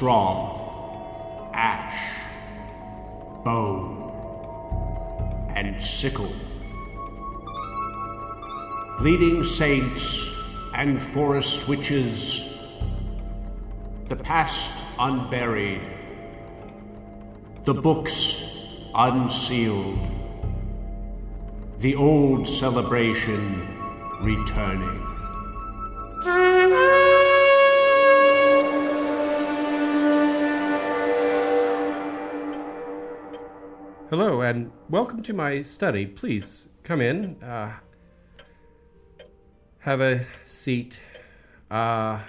strong, ash, bone, and sickle. Bleeding saints and forest witches, the past unburied, the books unsealed, the old celebration returning. Hello, and welcome to my study. Please come in. Have a seat. Well,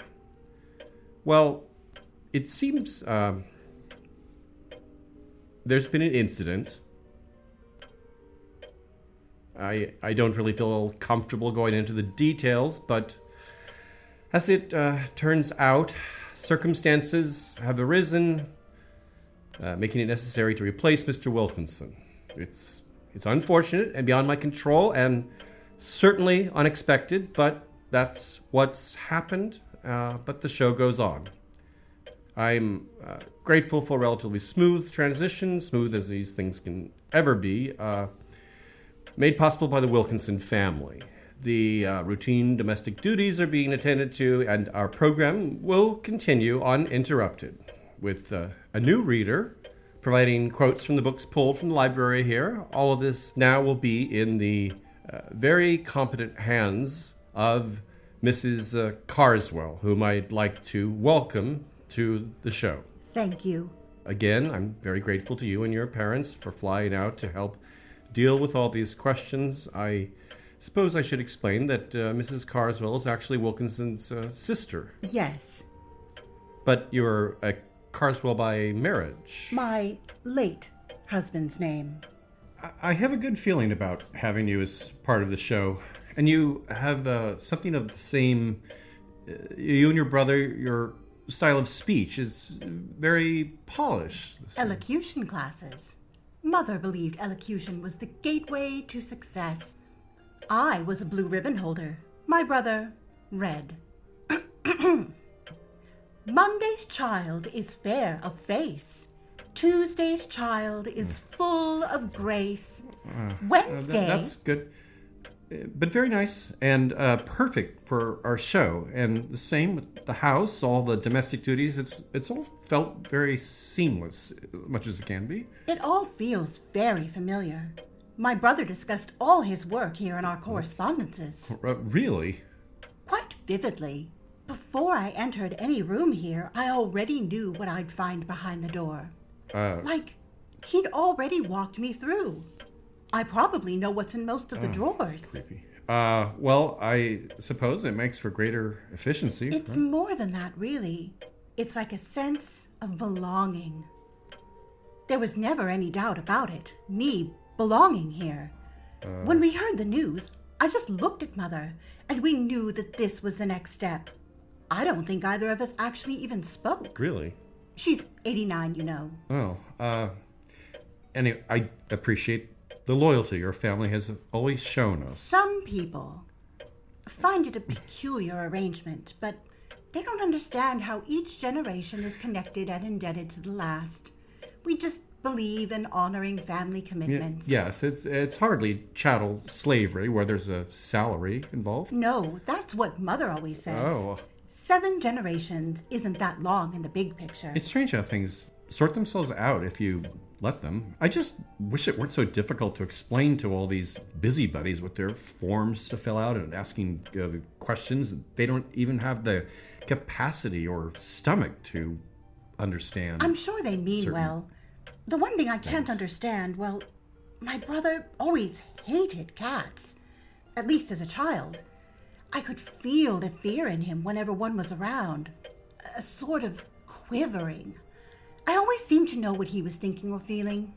it seems there's been an incident. I don't really feel comfortable going into the details, but as it turns out, circumstances have arisen making it necessary to replace Mr. Wilkinson. It's unfortunate and beyond my control and certainly unexpected, but that's what's happened. But the show goes on. I'm grateful for a relatively smooth transition, smooth as these things can ever be, made possible by the Wilkinson family. The routine domestic duties are being attended to, and our program will continue uninterrupted with a new reader providing quotes from the books pulled from the library here. All of this now will be in the very competent hands of Mrs. Carswell, whom I'd like to welcome to the show. Thank you. Again, I'm very grateful to you and your parents for flying out to help deal with all these questions. I suppose I should explain that Mrs. Carswell is actually Wilkinson's sister. Yes. But you're a Carswell by marriage. My late husband's name. I have a good feeling about having you as part of the show. And you have something of the same... you and your brother, your style of speech is very polished. Elocution classes. Mother believed elocution was the gateway to success. I was a blue ribbon holder. My brother, red. Monday's child is fair of face. Tuesday's child is full of grace. Wednesday... That's good. But very nice and perfect for our show. And the same with the house, all the domestic duties. It's all felt very seamless, much as it can be. It all feels very familiar. My brother discussed all his work here in our correspondences. Really? Quite vividly. Before I entered any room here, I already knew what I'd find behind the door. Like, he'd already walked me through. I probably know what's in most of the drawers. That's creepy. Well, I suppose it makes for greater efficiency. It's more than that, really. It's like a sense of belonging. There was never any doubt about it, me belonging here. When we heard the news, I just looked at Mother, and we knew that this was the next step. I don't think either of us actually even spoke. Really? She's 89, you know. Oh, anyway, I appreciate the loyalty your family has always shown us. Some people find it a peculiar arrangement, but they don't understand how each generation is connected and indebted to the last. We just believe in honoring family commitments. Yes, it's hardly chattel slavery where there's a salary involved. No, that's what Mother always says. Oh. 7 generations isn't that long in the big picture. It's strange how things sort themselves out if you let them. I just wish it weren't so difficult to explain to all these busybodies with their forms to fill out and asking questions. They don't even have the capacity or stomach to understand. I'm sure they mean well. The one thing I can't understand, well, my brother always hated cats, at least as a child. I could feel the fear in him whenever one was around, a sort of quivering. I always seemed to know what he was thinking or feeling.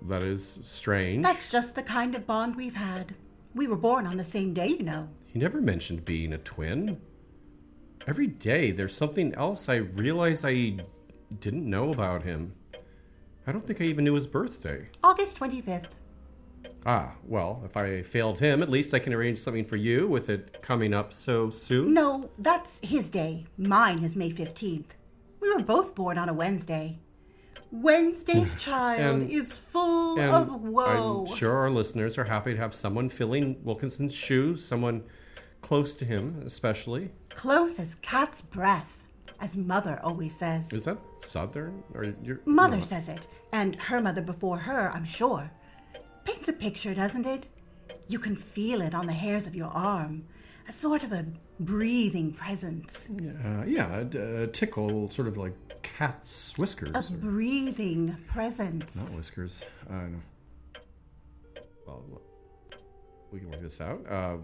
That is strange. That's just the kind of bond we've had. We were born on the same day, you know. He never mentioned being a twin. Every day there's something else I realize I didn't know about him. I don't think I even knew his birthday. August 25th. Ah, well, if I failed him, at least I can arrange something for you with it coming up so soon. No, that's his day. Mine is May 15th. We were both born on a Wednesday. Wednesday's child is full of woe. I'm sure our listeners are happy to have someone filling Wilkinson's shoes, someone close to him especially. Close as cat's breath, as Mother always says. Is that Southern? Or Mother says it, and her mother before her, I'm sure. Paints a picture, doesn't it? You can feel it on the hairs of your arm, a sort of a breathing presence. A tickle, sort of like cat's whiskers. A breathing presence. Not whiskers. No. Well, we can work this out.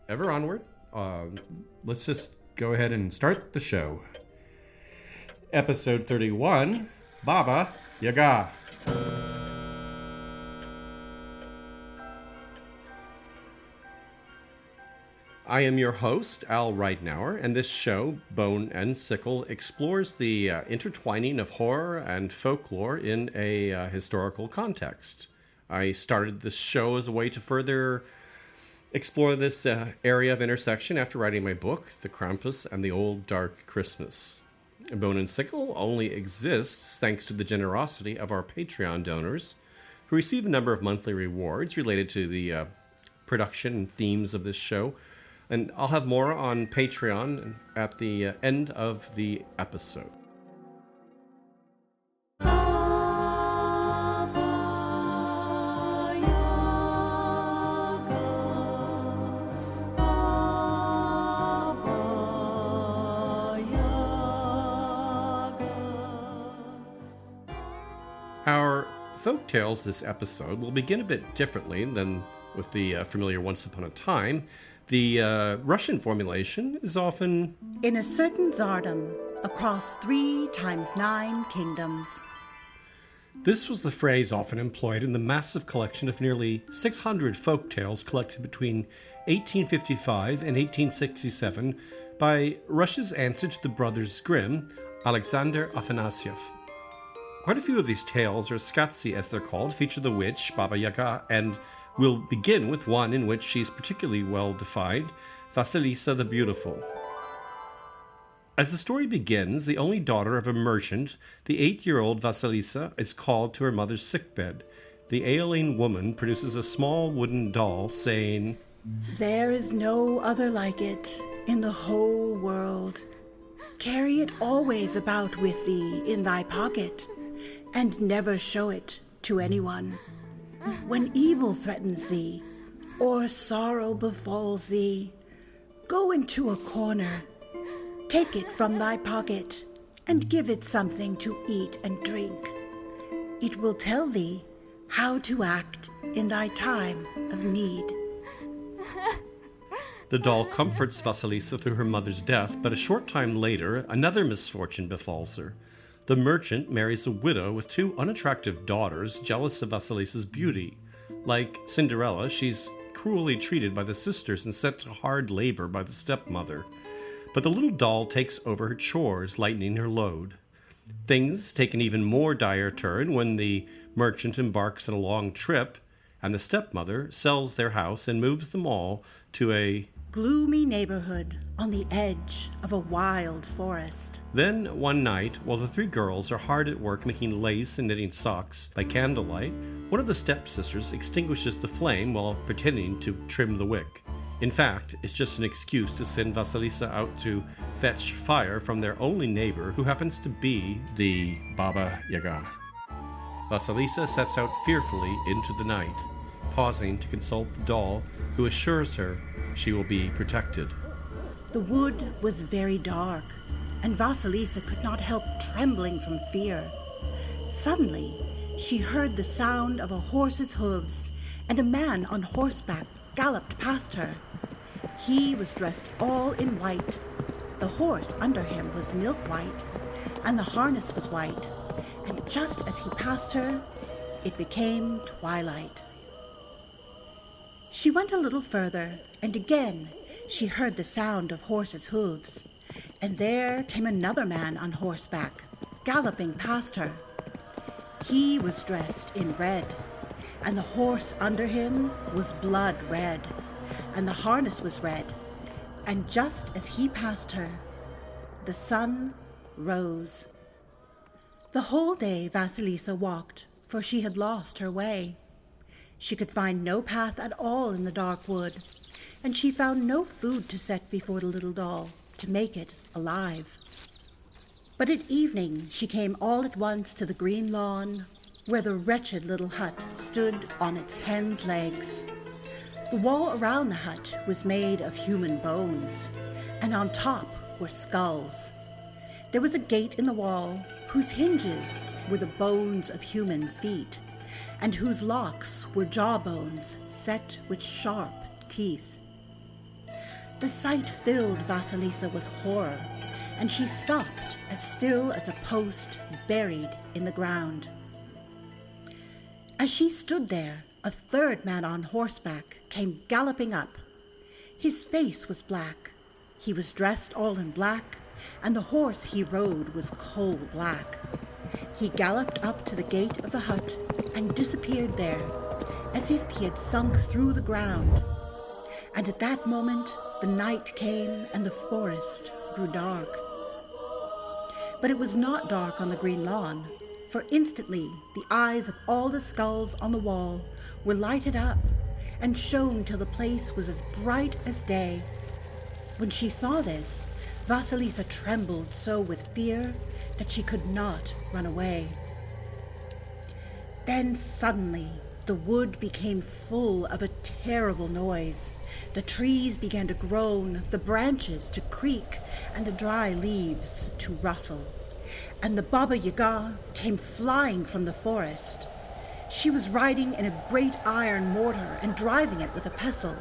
Ever onward. Let's just go ahead and start the show. Episode 31, Baba Yaga. I am your host, Al Reitnauer, and this show, Bone and Sickle, explores the intertwining of horror and folklore in a historical context. I started this show as a way to further explore this area of intersection after writing my book, The Krampus and the Old Dark Christmas. Bone and Sickle only exists thanks to the generosity of our Patreon donors, who receive a number of monthly rewards related to the production and themes of this show. And I'll have more on Patreon at the end of the episode. Our folk tales this episode will begin a bit differently than with the familiar Once Upon a Time. The Russian formulation is often... In a certain tsardom, across 3 times 9 kingdoms. This was the phrase often employed in the massive collection of nearly 600 folk tales collected between 1855 and 1867 by Russia's answer to the Brothers Grimm, Alexander Afanasyev. Quite a few of these tales, or skazi as they're called, feature the witch, Baba Yaga, and we'll begin with one in which she's particularly well defined, Vasilisa the Beautiful. As the story begins, the only daughter of a merchant, the 8-year-old Vasilisa is called to her mother's sickbed. The ailing woman produces a small wooden doll, saying, "There is no other like it in the whole world. Carry it always about with thee in thy pocket, and never show it to anyone. When evil threatens thee, or sorrow befalls thee, go into a corner, take it from thy pocket, and give it something to eat and drink. It will tell thee how to act in thy time of need." The doll comforts Vasilisa through her mother's death, but a short time later, another misfortune befalls her. The merchant marries a widow with 2 unattractive daughters, jealous of Vasilisa's beauty. Like Cinderella, she's cruelly treated by the sisters and set to hard labor by the stepmother. But the little doll takes over her chores, lightening her load. Things take an even more dire turn when the merchant embarks on a long trip, and the stepmother sells their house and moves them all to a gloomy neighborhood on the edge of a wild forest. Then, one night, while the 3 girls are hard at work making lace and knitting socks by candlelight, one of the stepsisters extinguishes the flame while pretending to trim the wick. In fact, it's just an excuse to send Vasilisa out to fetch fire from their only neighbor, who happens to be the Baba Yaga. Vasilisa sets out fearfully into the night, pausing to consult the doll, who assures her she will be protected. The wood was very dark, and Vasilisa could not help trembling from fear. Suddenly, she heard the sound of a horse's hooves, and a man on horseback galloped past her. He was dressed all in white. The horse under him was milk white, and the harness was white, and just as he passed her, it became twilight. She went a little further, and again she heard the sound of horses' hooves, and there came another man on horseback, galloping past her. He was dressed in red, and the horse under him was blood red, and the harness was red, and just as he passed her, the sun rose. The whole day Vasilisa walked, for she had lost her way. She could find no path at all in the dark wood, and she found no food to set before the little doll to make it alive. But at evening she came all at once to the green lawn, where the wretched little hut stood on its hen's legs. The wall around the hut was made of human bones, and on top were skulls. There was a gate in the wall whose hinges were the bones of human feet, and whose locks were jawbones set with sharp teeth. The sight filled Vasilisa with horror, and she stopped as still as a post buried in the ground. As she stood there, a third man on horseback came galloping up. His face was black, he was dressed all in black, and the horse he rode was coal black. He galloped up to the gate of the hut and disappeared there, as if he had sunk through the ground. And at that moment the night came and the forest grew dark. But it was not dark on the green lawn, for instantly the eyes of all the skulls on the wall were lighted up and shone till the place was as bright as day. When she saw this, Vasilisa trembled so with fear that she could not run away. Then suddenly the wood became full of a terrible noise. The trees began to groan, the branches to creak, and the dry leaves to rustle. And the Baba Yaga came flying from the forest. She was riding in a great iron mortar and driving it with a pestle.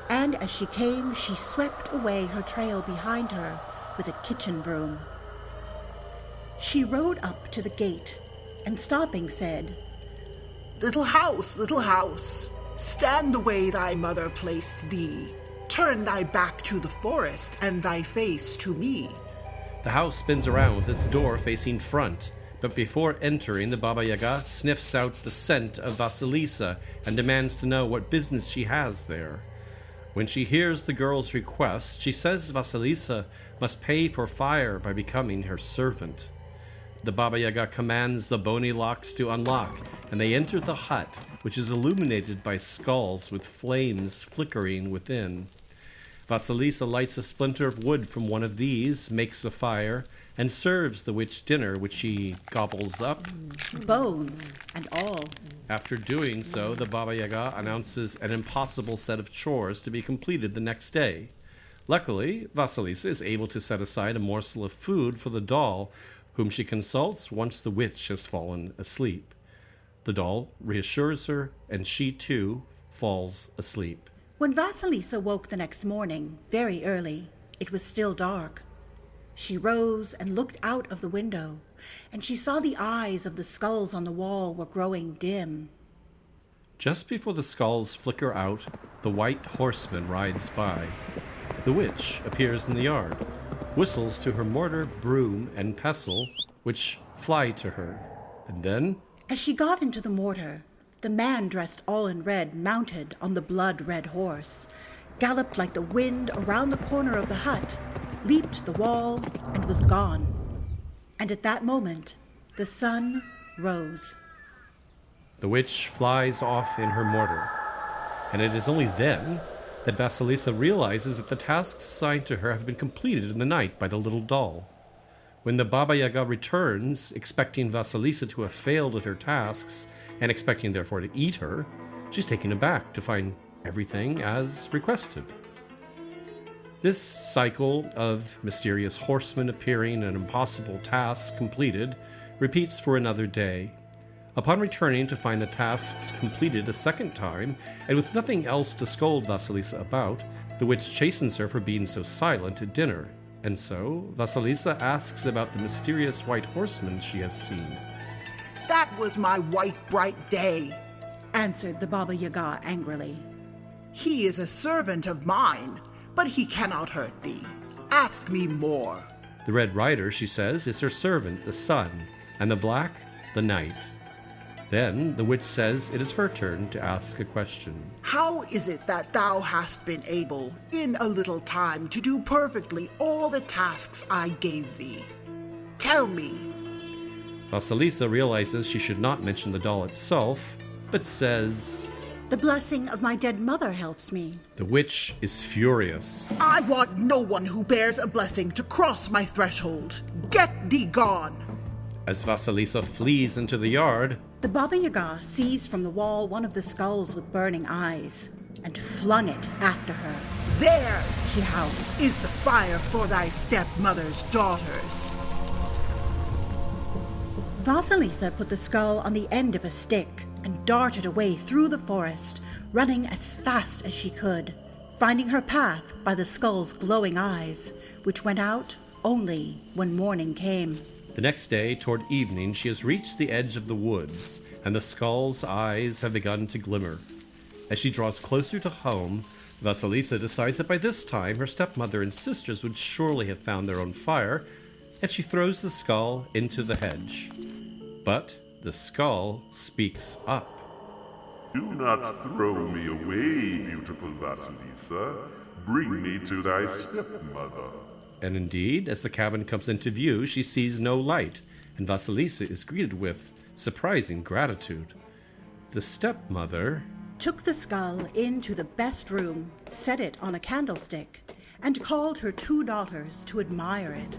And as she came, she swept away her trail behind her with a kitchen broom. She rode up to the gate, and stopping said, Little house, stand the way thy mother placed thee. Turn thy back to the forest, and thy face to me. The house spins around with its door facing front, but before entering, the Baba Yaga sniffs out the scent of Vasilisa and demands to know what business she has there. When she hears the girl's request, she says Vasilisa must pay for fire by becoming her servant. The Baba Yaga commands the bony locks to unlock, and they enter the hut, which is illuminated by skulls with flames flickering within. Vasilisa lights a splinter of wood from one of these, makes a fire, and serves the witch dinner, which she gobbles up, bones and all. After doing so, the Baba Yaga announces an impossible set of chores to be completed the next day. Luckily, Vasilisa is able to set aside a morsel of food for the doll, whom she consults once the witch has fallen asleep. The doll reassures her, and she too falls asleep. When Vasilisa woke the next morning, very early, it was still dark. She rose and looked out of the window, and she saw the eyes of the skulls on the wall were growing dim. Just before the skulls flicker out, the white horseman rides by. The witch appears in the yard, whistles to her mortar, broom, and pestle, which fly to her, and then... As she got into the mortar, the man dressed all in red, mounted on the blood-red horse, galloped like the wind around the corner of the hut, leaped the wall, and was gone. And at that moment, the sun rose. The witch flies off in her mortar, and it is only then that Vasilisa realizes that the tasks assigned to her have been completed in the night by the little doll. When the Baba Yaga returns, expecting Vasilisa to have failed at her tasks, and expecting therefore to eat her, she's taken aback to find everything as requested. This cycle of mysterious horsemen appearing and impossible tasks completed repeats for another day. Upon returning to find the tasks completed a second time, and with nothing else to scold Vasilisa about, the witch chastens her for being so silent at dinner, and so Vasilisa asks about the mysterious white horseman she has seen. That was my white bright day, answered the Baba Yaga angrily. He is a servant of mine, but he cannot hurt thee. Ask me more. The red rider, she says, is her servant, the sun, and the black, the night. Then the witch says it is her turn to ask a question. How is it that thou hast been able, in a little time, to do perfectly all the tasks I gave thee? Tell me. Vasilisa realizes she should not mention the doll itself, but says, The blessing of my dead mother helps me. The witch is furious. I want no one who bears a blessing to cross my threshold. Get thee gone. As Vasilisa flees into the yard, The Baba Yaga seized from the wall one of the skulls with burning eyes and flung it after her. There, she howled, is the fire for thy stepmother's daughters. Vasilisa put the skull on the end of a stick and darted away through the forest, running as fast as she could, finding her path by the skull's glowing eyes, which went out only when morning came. the next day, toward evening, she has reached the edge of the woods, and the skull's eyes have begun to glimmer. As she draws closer to home, Vasilisa decides that by this time her stepmother and sisters would surely have found their own fire, and she throws the skull into the hedge. But the skull speaks up. Do not throw me away, beautiful Vasilisa. Bring me to thy stepmother. And indeed, as the cabin comes into view, she sees no light, and Vasilisa is greeted with surprising gratitude. The stepmother Took the skull into the best room, set it on a candlestick, and called her 2 daughters to admire it.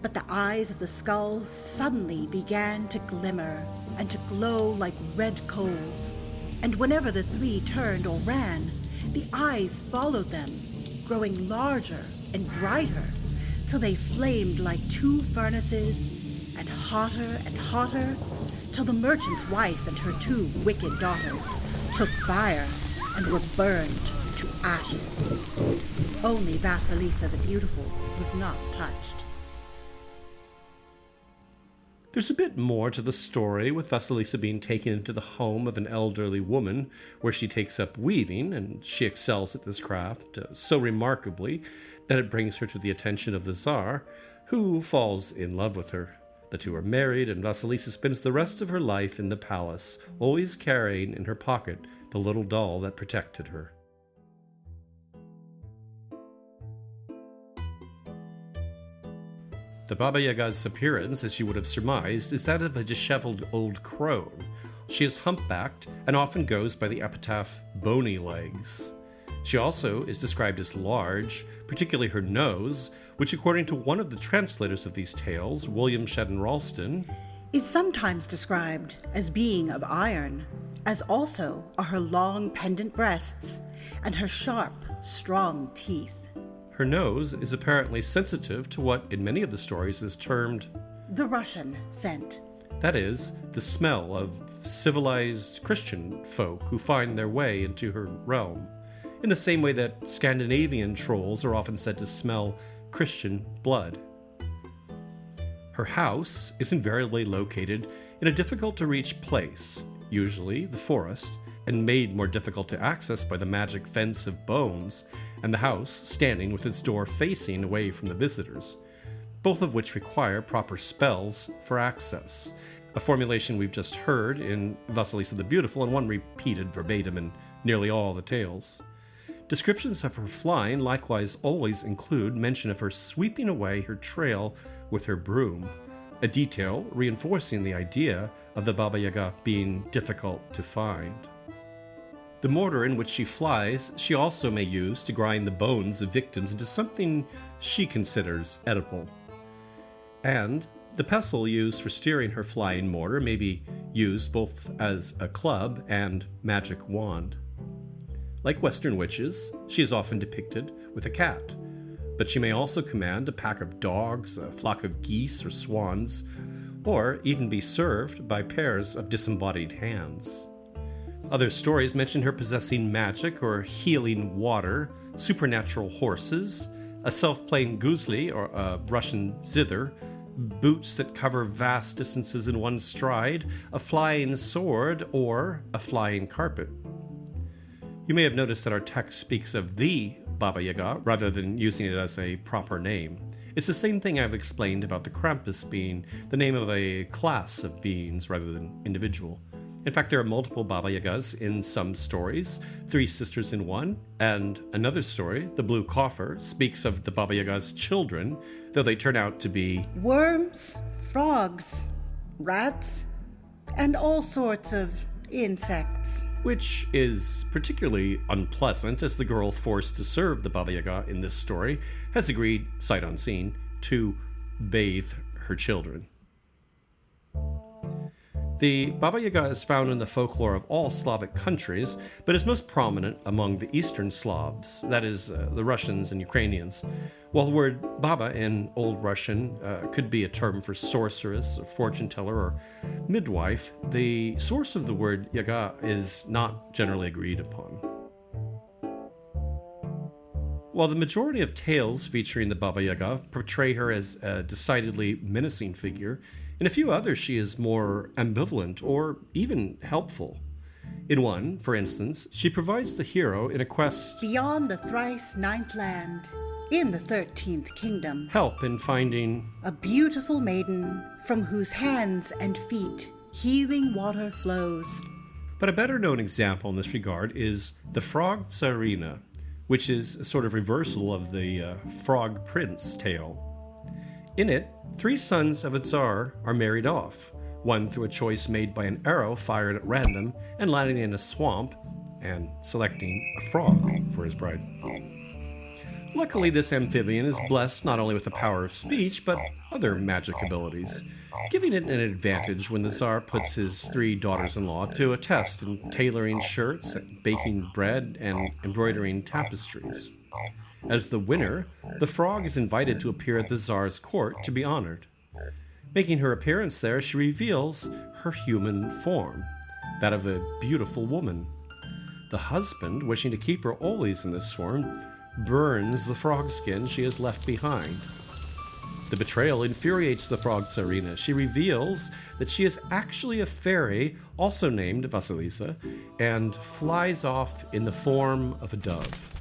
But the eyes of the skull suddenly began to glimmer and to glow like red coals, and whenever the 3 turned or ran, the eyes followed them, growing larger and brighter, till they flamed like 2 furnaces, and hotter, till the merchant's wife and her 2 wicked daughters took fire and were burned to ashes. Only Vasilisa the Beautiful was not touched. There's a bit more to the story, with Vasilisa being taken into the home of an elderly woman, where she takes up weaving, and she excels at this craft so remarkably that it brings her to the attention of the Tsar, who falls in love with her. The 2 are married, and Vasilisa spends the rest of her life in the palace, always carrying in her pocket the little doll that protected her. The Baba Yaga's appearance, as you would have surmised, is that of a disheveled old crone. She is humpbacked and often goes by the epitaph bony legs. She also is described as large, particularly her nose, which according to one of the translators of these tales, William Shedden Ralston, Is sometimes described as being of iron, as also are her long pendant breasts and her sharp, strong teeth. her nose is apparently sensitive to what in many of the stories is termed, The Russian scent. that is, the smell of civilized Christian folk who find their way into her realm, in the same way that Scandinavian trolls are often said to smell Christian blood. Her house is invariably located in a difficult-to-reach place, usually the forest, and made more difficult to access by the magic fence of bones, and the house standing with its door facing away from the visitors, both of which require proper spells for access, a formulation we've just heard in Vasilisa the Beautiful and one repeated verbatim in nearly all the tales. Descriptions of her flying likewise always include mention of her sweeping away her trail with her broom, a detail reinforcing the idea of the Baba Yaga being difficult to find. The mortar in which she flies she also may use to grind the bones of victims into something she considers edible. And the pestle used for steering her flying mortar may be used both as a club and magic wand. Like Western witches, she is often depicted with a cat, but she may also command a pack of dogs, a flock of geese or swans, or even be served by pairs of disembodied hands. Other stories mention her possessing magic or healing water, supernatural horses, a self-playing guzli or a Russian zither, boots that cover vast distances in one stride, a flying sword, or a flying carpet. You may have noticed that our text speaks of the Baba Yaga rather than using it as a proper name. It's the same thing I've explained about the Krampus being the name of a class of beings rather than individual. In fact, there are multiple Baba Yagas in some stories, 3 sisters in one, and another story, The Blue Coffer, speaks of the Baba Yaga's children, though they turn out to be Worms, frogs, rats, and all sorts of insects. which is particularly unpleasant as the girl forced to serve the Baba Yaga in this story has agreed, sight unseen, to bathe her children. The Baba Yaga is found in the folklore of all Slavic countries, but is most prominent among the Eastern Slavs, that is, the Russians and Ukrainians. While the word Baba in Old Russian could be a term for sorceress, or fortune teller, or midwife, the source of the word Yaga is not generally agreed upon. While the majority of tales featuring the Baba Yaga portray her as a decidedly menacing figure, in a few others she is more ambivalent or even helpful. In one, for instance, she provides the hero in a quest Beyond the thrice ninth land, in the 13th kingdom, help in finding a beautiful maiden from whose hands and feet healing water flows. But a better-known example in this regard is the Frog Tsarina, which is a sort of reversal of the Frog Prince tale. In it, 3 sons of a Tsar are married off, one through a choice made by an arrow fired at random and landing in a swamp, and selecting a frog for his bride. Luckily, this amphibian is blessed not only with the power of speech, but other magic abilities, giving it an advantage when the Tsar puts his 3 daughters-in-law to a test in tailoring shirts, baking bread, and embroidering tapestries. As the winner, the frog is invited to appear at the Tsar's court to be honored. Making her appearance there, she reveals her human form, that of a beautiful woman. The husband, wishing to keep her always in this form, burns the frog skin she has left behind. The betrayal infuriates the Frog Tsarina. She reveals that she is actually a fairy, also named Vasilisa, and flies off in the form of a dove.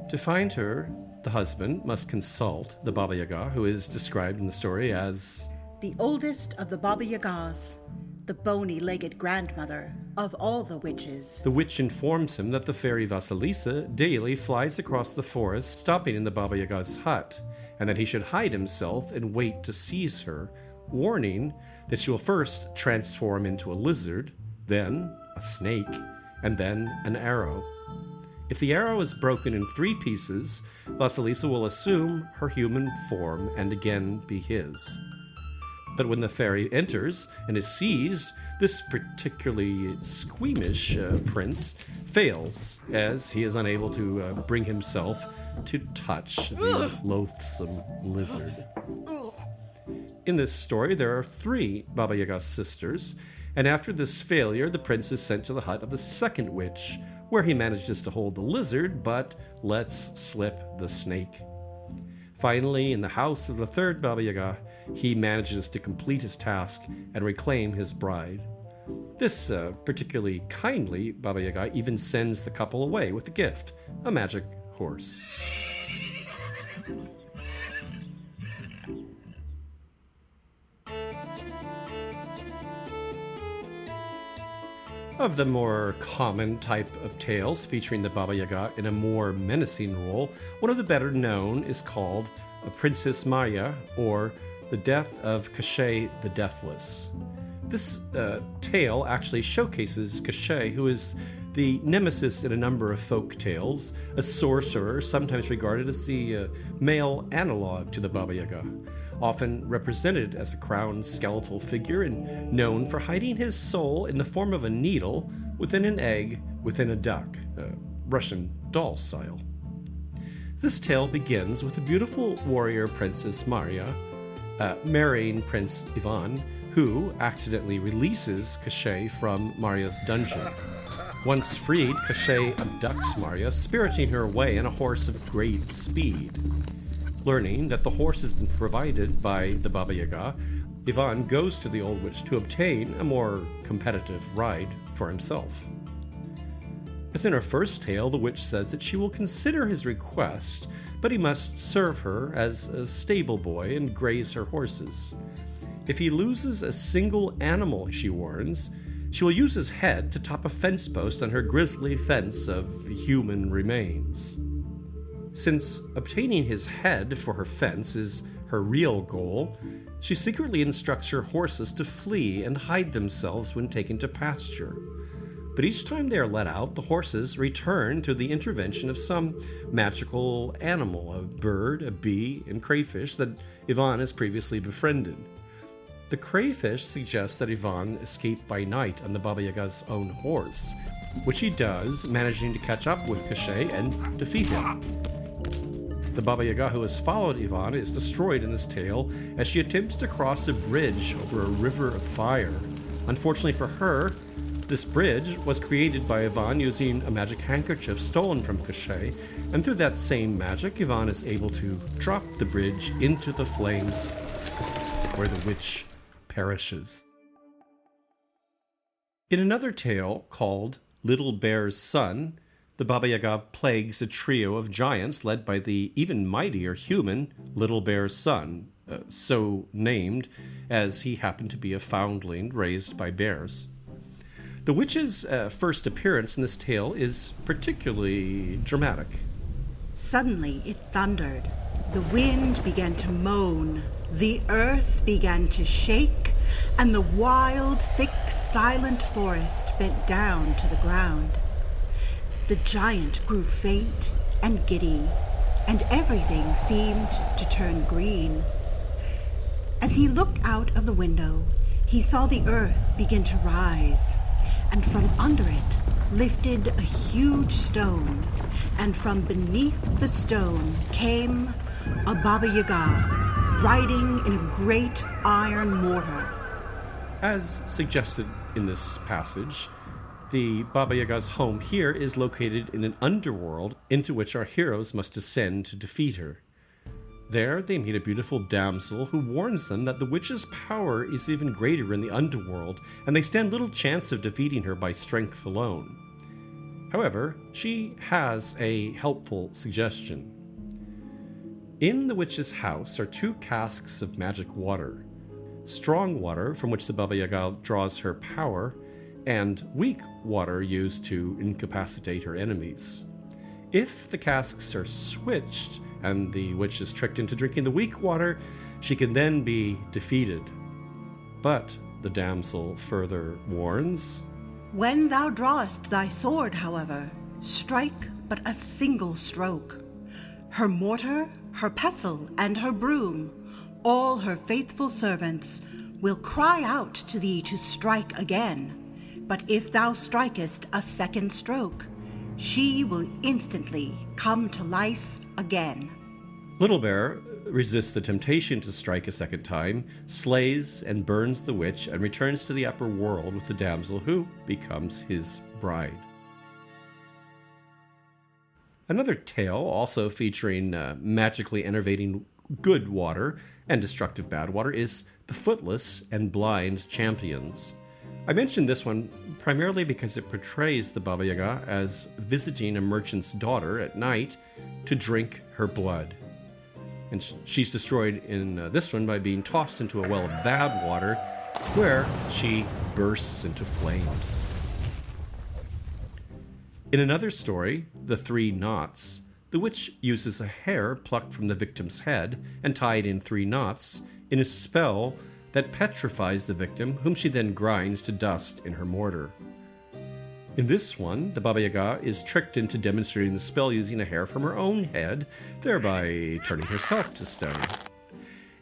To find her, the husband must consult the Baba Yaga, who is described in the story as The oldest of the Baba Yagas, the bony-legged grandmother of all the witches. The witch informs him that the fairy Vasilisa daily flies across the forest, stopping in the Baba Yaga's hut, and that he should hide himself and wait to seize her, warning that she will first transform into a lizard, then a snake, and then an arrow. If the arrow is broken in 3 pieces, Vasilisa will assume her human form and again be his. But when the fairy enters and is seized, this particularly squeamish prince fails, as he is unable to bring himself to touch the loathsome lizard. In this story, there are 3 Baba Yaga sisters, and after this failure, the prince is sent to the hut of the second witch, where he manages to hold the lizard, but lets slip the snake. Finally, in the house of the third Baba Yaga, he manages to complete his task and reclaim his bride. This particularly kindly Baba Yaga even sends the couple away with a gift, a magic horse. Of the more common type of tales featuring the Baba Yaga in a more menacing role, one of the better known is called A Princess Marya, or The Death of Koshchei the Deathless. This tale actually showcases Koshchei, who is the nemesis in a number of folk tales, a sorcerer sometimes regarded as the male analog to the Baba Yaga, often represented as a crowned skeletal figure and known for hiding his soul in the form of a needle within an egg within a duck, Russian doll style. This tale begins with the beautiful warrior Princess Marya marrying Prince Ivan, who accidentally releases Koshchei from Marya's dungeon. Once freed, Koshchei abducts Marya, spiriting her away on a horse of great speed. Learning that the horse has been provided by the Baba Yaga, Ivan goes to the old witch to obtain a more competitive ride for himself. As in her first tale, the witch says that she will consider his request, but he must serve her as a stable boy and graze her horses. If he loses a single animal, she warns, she will use his head to top a fence post on her grisly fence of human remains. Since obtaining his head for her fence is her real goal, she secretly instructs her horses to flee and hide themselves when taken to pasture. But each time they are let out, the horses return to the intervention of some magical animal, a bird, a bee, and crayfish that Ivan has previously befriended. The crayfish suggests that Ivan escaped by night on the Baba Yaga's own horse, which he does, managing to catch up with Koshchei and defeat him. The Baba Yaga who has followed Ivan is destroyed in this tale as she attempts to cross a bridge over a river of fire. Unfortunately for her, this bridge was created by Ivan using a magic handkerchief stolen from Koshchei, and through that same magic, Ivan is able to drop the bridge into the flames where the witch perishes. In another tale called Little Bear's Son, the Baba Yaga plagues a trio of giants led by the even mightier human Little Bear's Son, so named as he happened to be a foundling raised by bears. The witch's first appearance in this tale is particularly dramatic. Suddenly it thundered. The wind began to moan. The earth began to shake, and the wild, thick, silent forest bent down to the ground. The giant grew faint and giddy, and everything seemed to turn green. As he looked out of the window, he saw the earth begin to rise, and from under it lifted a huge stone, and from beneath the stone came a Baba Yaga, riding in a great iron mortar. As suggested in this passage, the Baba Yaga's home here is located in an underworld into which our heroes must descend to defeat her. There they meet a beautiful damsel who warns them that the witch's power is even greater in the underworld, and they stand little chance of defeating her by strength alone. However, she has a helpful suggestion. In the witch's house are 2 casks of magic water: strong water, from which the Baba Yaga draws her power, and weak water used to incapacitate her enemies. If the casks are switched and the witch is tricked into drinking the weak water, she can then be defeated. But, the damsel further warns, When thou drawest thy sword, however, strike but a single stroke. Her mortar, her pestle, and her broom, all her faithful servants, will cry out to thee to strike again. But if thou strikest a second stroke, she will instantly come to life again. Little Bear resists the temptation to strike a second time, slays and burns the witch, and returns to the upper world with the damsel, who becomes his bride. Another tale, also featuring magically enervating good water and destructive bad water, is The Footless and Blind Champions. I mentioned this one primarily because it portrays the Baba Yaga as visiting a merchant's daughter at night to drink her blood. And she's destroyed in this one by being tossed into a well of bad water, where she bursts into flames. In another story, The 3 Knots, the witch uses a hair plucked from the victim's head and tied in 3 knots in a spell that petrifies the victim, whom she then grinds to dust in her mortar. In this one, the Baba Yaga is tricked into demonstrating the spell using a hair from her own head, thereby turning herself to stone.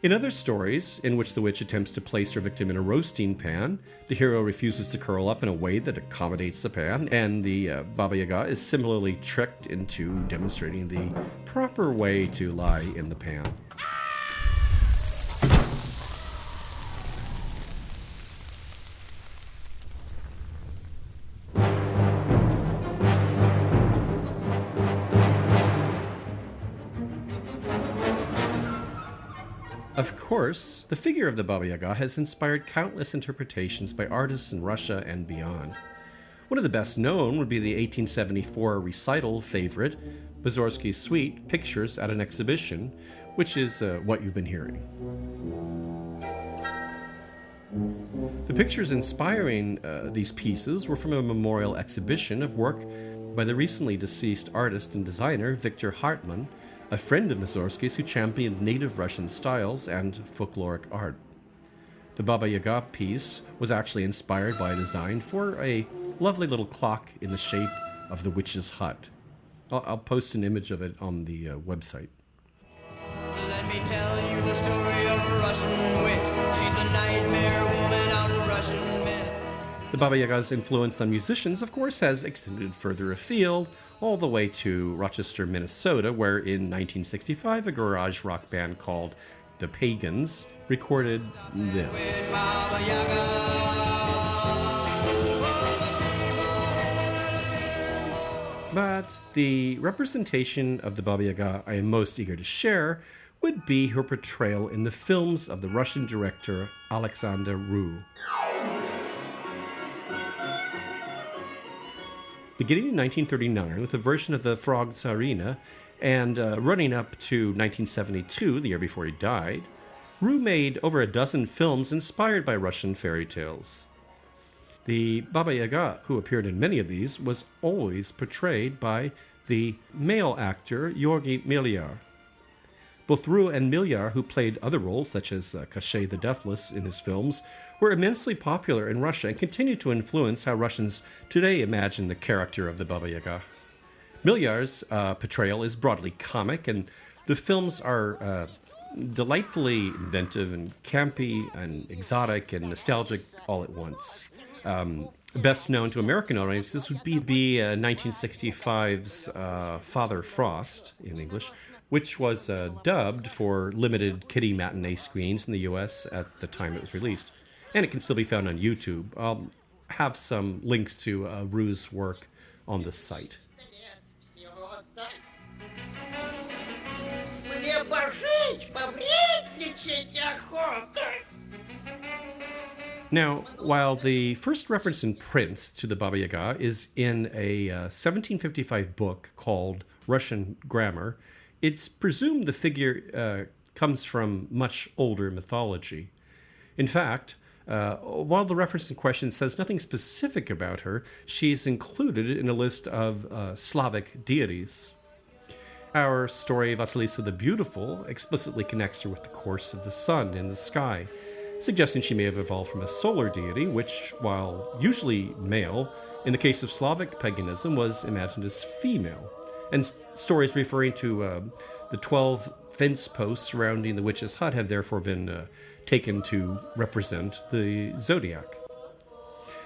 In other stories, in which the witch attempts to place her victim in a roasting pan, the hero refuses to curl up in a way that accommodates the pan, and the Baba Yaga is similarly tricked into demonstrating the proper way to lie in the pan. Of course, the figure of the Baba Yaga has inspired countless interpretations by artists in Russia and beyond. One of the best known would be the 1874 recital favorite, Mussorgsky's suite, Pictures at an Exhibition, which is what you've been hearing. The pictures inspiring these pieces were from a memorial exhibition of work by the recently deceased artist and designer Victor Hartmann, a friend of Mussorgsky's who championed native Russian styles and folkloric art. The Baba Yaga piece was actually inspired by a design for a lovely little clock in the shape of the witch's hut. I'll post an image of it on the website. Let me tell you the story of a Russian witch. She's a nightmare woman out of Russian myth. The Baba Yaga's influence on musicians, of course, has extended further afield, all the way to Rochester, Minnesota, where in 1965 a garage rock band called The Pagans recorded this. Baba Yaga. But the representation of the Baba Yaga I am most eager to share would be her portrayal in the films of the Russian director Alexander Ru. Beginning in 1939 with a version of the Frog Tsarina and running up to 1972, the year before he died, Ru made over a dozen films inspired by Russian fairy tales. The Baba Yaga, who appeared in many of these, was always portrayed by the male actor Georgy Milyar. Both Ru and Milyar, who played other roles such as Koshay the Deathless in his films, were immensely popular in Russia and continue to influence how Russians today imagine the character of the Baba Yaga. Milyar's portrayal is broadly comic, and the films are delightfully inventive and campy and exotic and nostalgic all at once. Best known to American audiences would be 1965's Father Frost in English, which was dubbed for limited kiddie matinee screens in the US at the time it was released. And it can still be found on YouTube. I'll have some links to Ru's work on the site. Now, while the first reference in print to the Baba Yaga is in a 1755 book called Russian Grammar, it's presumed the figure comes from much older mythology. In fact, while the reference in question says nothing specific about her, she's included in a list of Slavic deities. Our story, Vasilisa the Beautiful, explicitly connects her with the course of the sun in the sky, suggesting she may have evolved from a solar deity, which, while usually male, in the case of Slavic paganism, was imagined as female. And stories referring to the 12 fence posts surrounding the witch's hut have therefore been taken to represent the zodiac.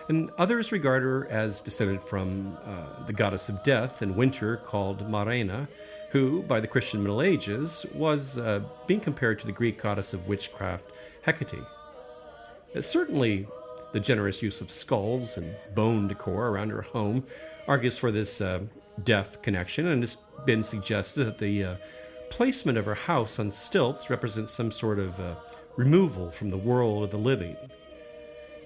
And others regard her as descended from the goddess of death and winter called Marina, who, by the Christian Middle Ages, was being compared to the Greek goddess of witchcraft Hecate. Certainly, the generous use of skulls and bone decor around her home argues for this death connection, and it's been suggested that the placement of her house on stilts represents some sort of removal from the world of the living.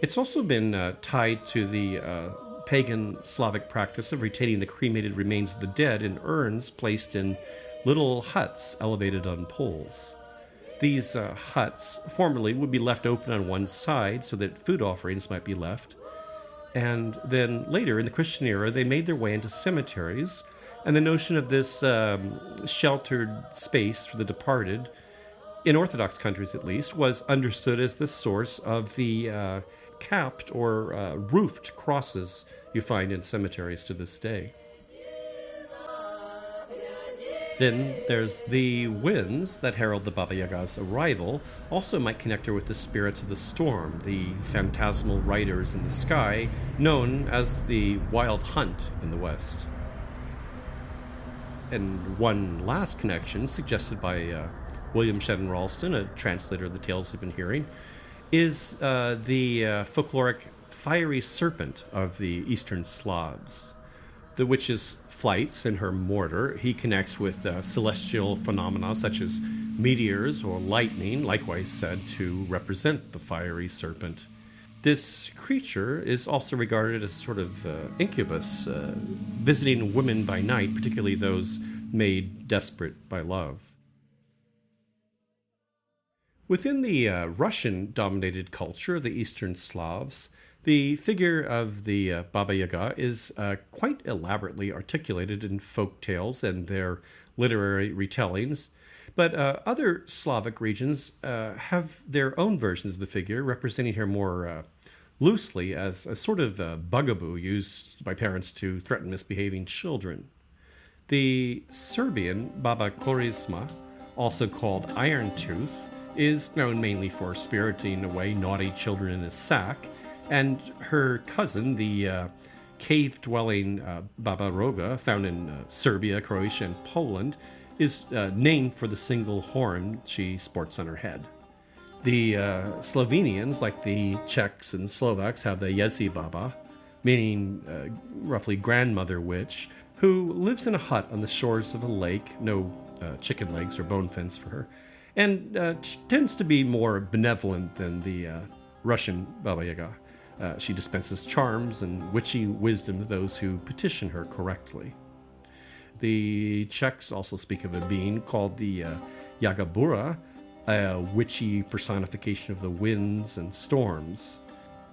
It's also been tied to the pagan Slavic practice of retaining the cremated remains of the dead in urns placed in little huts elevated on poles. These huts formerly would be left open on one side so that food offerings might be left. And then later, in the Christian era, they made their way into cemeteries, and the notion of this sheltered space for the departed, in Orthodox countries at least, was understood as the source of the capped or roofed crosses you find in cemeteries to this day. Then there's the winds that herald the Baba Yaga's arrival, also might connect her with the spirits of the storm, the phantasmal riders in the sky, known as the Wild Hunt in the West. And one last connection, suggested by William Shedden Ralston, a translator of the tales we've been hearing, is the folkloric fiery serpent of the Eastern Slavs. The witch's flights and her mortar he connects with celestial phenomena such as meteors or lightning, likewise said to represent the fiery serpent. This creature is also regarded as sort of incubus, visiting women by night, particularly those made desperate by love. Within the Russian-dominated culture of the Eastern Slavs, the figure of the Baba Yaga is quite elaborately articulated in folk tales and their literary retellings. But other Slavic regions have their own versions of the figure, representing her more loosely as a sort of bugaboo used by parents to threaten misbehaving children. The Serbian Baba Korisma, also called Iron Tooth, is known mainly for spiriting away naughty children in a sack, and her cousin, the cave-dwelling Baba Roga, found in Serbia, Croatia, and Poland, is named for the single horn she sports on her head. The Slovenians, like the Czechs and Slovaks, have the Jezi Baba, meaning roughly grandmother witch, who lives in a hut on the shores of a lake, no chicken legs or bone fins for her, and tends to be more benevolent than the Russian Baba Yaga. She dispenses charms and witchy wisdom to those who petition her correctly. The Czechs also speak of a being called the Yagabura, a witchy personification of the winds and storms.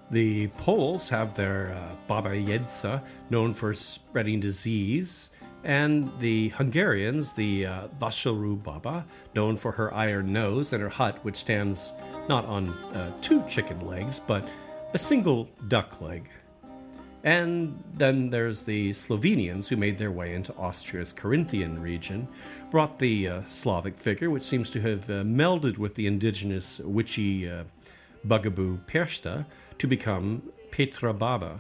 The Poles have their Baba Yaga, known for spreading disease, and the Hungarians, the Vasilisa Baba, known for her iron nose and her hut, which stands not on 2 chicken legs, but a single duck leg. And then there's the Slovenians, who made their way into Austria's Carinthian region, brought the Slavic figure, which seems to have melded with the indigenous witchy bugaboo perched, to become Petra Baba.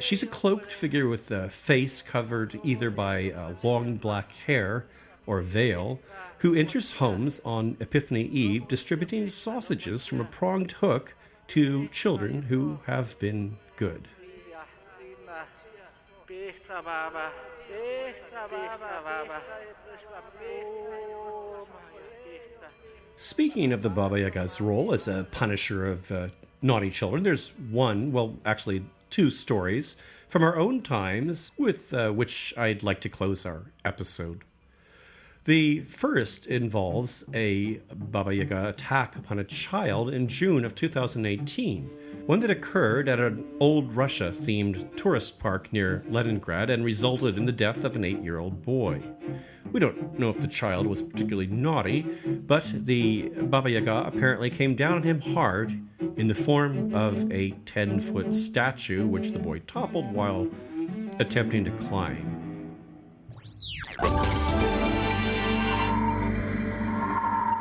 She's a cloaked figure with a face covered either by long black hair or veil, who enters homes on Epiphany Eve distributing sausages from a pronged hook to children who have been good. Speaking of the Baba Yaga's role as a punisher of naughty children, there's actually 2 stories from our own times with which I'd like to close our episode. The first involves a Baba Yaga attack upon a child in June of 2018, one that occurred at an old Russia-themed tourist park near Leningrad and resulted in the death of an 8-year-old boy. We don't know if the child was particularly naughty, but the Baba Yaga apparently came down on him hard in the form of a 10-foot statue, which the boy toppled while attempting to climb.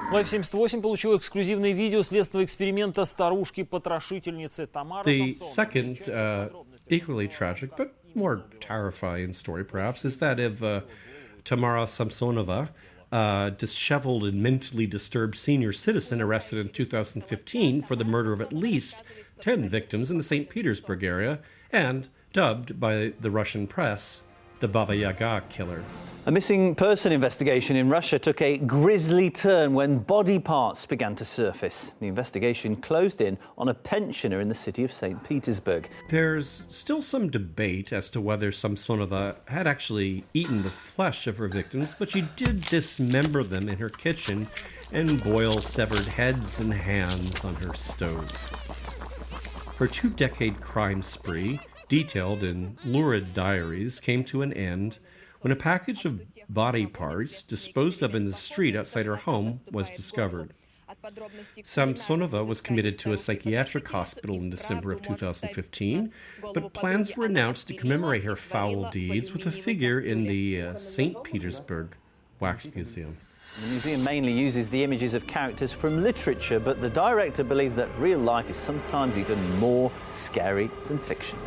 Life78 получил эксклюзивное видео следственного эксперимента старушки-потрошительницы Тамары The Самсоновой. second, equally tragic, but more terrifying story, perhaps, is that of Tamara Samsonova, a disheveled and mentally disturbed senior citizen arrested in 2015 for the murder of at least 10 victims in the St. Petersburg area, and dubbed by the Russian press the Baba Yaga killer. A missing person investigation in Russia took a grisly turn when body parts began to surface. The investigation closed in on a pensioner in the city of St. Petersburg. There's still some debate as to whether Samsonova had actually eaten the flesh of her victims, but she did dismember them in her kitchen and boil severed heads and hands on her stove. Her 2-decade crime spree, detailed in lurid diaries, came to an end when a package of body parts disposed of in the street outside her home was discovered. Samsonova was committed to a psychiatric hospital in December of 2015, but plans were announced to commemorate her foul deeds with a figure in the St. Petersburg Wax Museum. The museum mainly uses the images of characters from literature, but the director believes that real life is sometimes even more scary than fiction.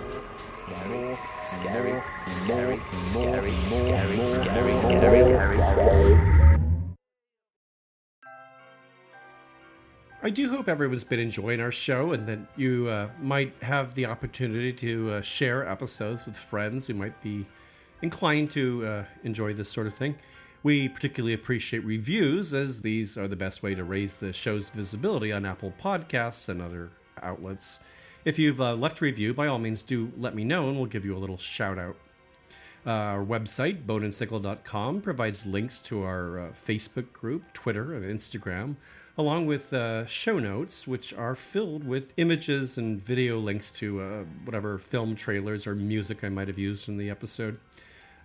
Scary, scary, scary, scary, scary, scary, scary. I do hope everyone's been enjoying our show and that you might have the opportunity to share episodes with friends who might be inclined to enjoy this sort of thing. We particularly appreciate reviews, as these are the best way to raise the show's visibility on Apple Podcasts and other outlets. If you've left a review, by all means do let me know and we'll give you a little shout out. Our website, boneandsickle.com, provides links to our Facebook group, Twitter, and Instagram, along with show notes, which are filled with images and video links to whatever film trailers or music I might have used in the episode.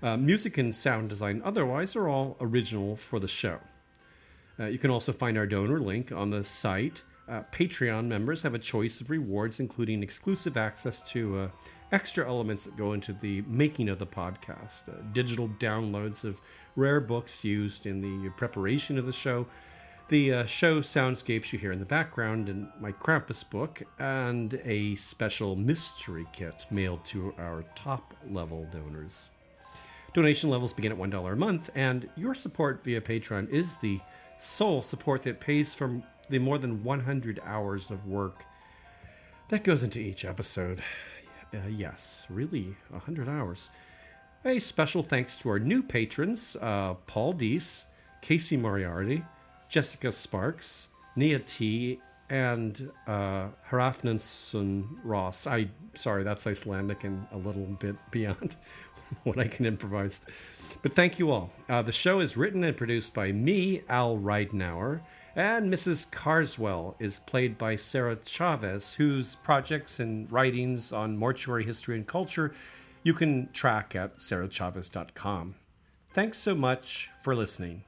Music and sound design otherwise are all original for the show. You can also find our donor link on the site. Patreon members have a choice of rewards, including exclusive access to extra elements that go into the making of the podcast, digital downloads of rare books used in the preparation of the show, the show soundscapes you hear in the background in my Krampus book, and a special mystery kit mailed to our top-level donors. Donation levels begin at $1 a month, and your support via Patreon is the sole support that pays for the more than 100 hours of work that goes into each episode. Yes, really, 100 hours. A special thanks to our new patrons, Paul Deese, Casey Moriarty, Jessica Sparks, Nia T, and Hrafnason Ross. Sorry, that's Icelandic and a little bit beyond what I can improvise. But thank you all. The show is written and produced by me, Al Ridenour, and Mrs. Carswell is played by Sarah Chavez, whose projects and writings on mortuary history and culture you can track at sarahchavez.com. Thanks so much for listening.